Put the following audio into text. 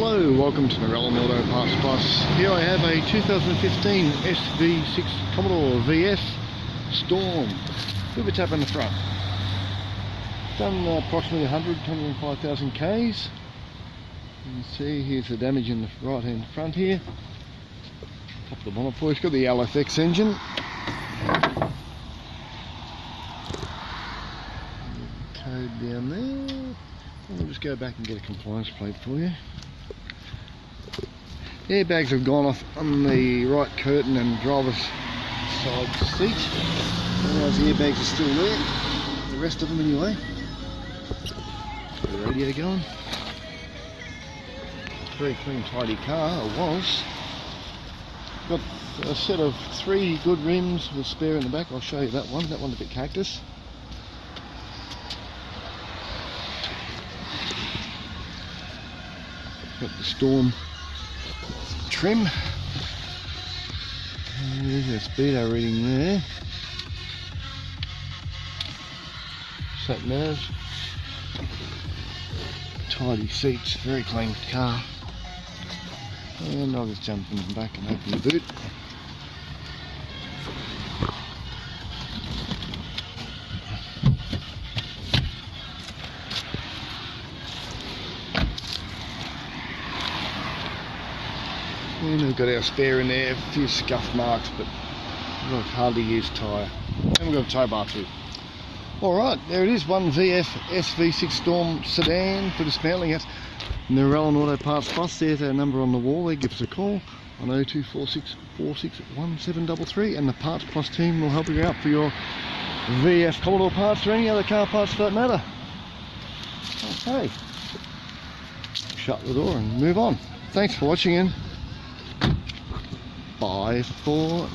Hello, welcome to Narellan Auto Parts Plus. Here I have a 2015 SV6 Commodore VF Storm. Bit of a tap in the front. Done approximately 105,000 Ks. You can see here's the damage in the right hand front here. Top of the bonnet for you. It's got the LFX engine. Code down there. We'll just go back and get a compliance plate for you. Airbags have gone off on the right curtain and driver's side seat. Otherwise the airbags are still there. The rest of them anyway. The radio going. Very clean, tidy car, it was. Got a set of 3 good rims with spare in the back. I'll show you that one. That one's a bit cactus. Got the Storm trim. And there's a speedo reading there. Sat nav. Tidy seats, very clean car. And I'll just jump in the back and open the boot. And we've got our spare in there, a few scuff marks, but we've got a hardly used tyre. And we've got a tow bar too. Alright, there it is, one VF SV6 Storm sedan for dismantling at Narellan Auto Parts Plus. There's our number on the wall there, give us a call on 0246 461733 and the Parts Plus team will help you out for your VF Commodore parts or any other car parts for that matter. Okay, shut the door and move on. Thanks for watching and bye for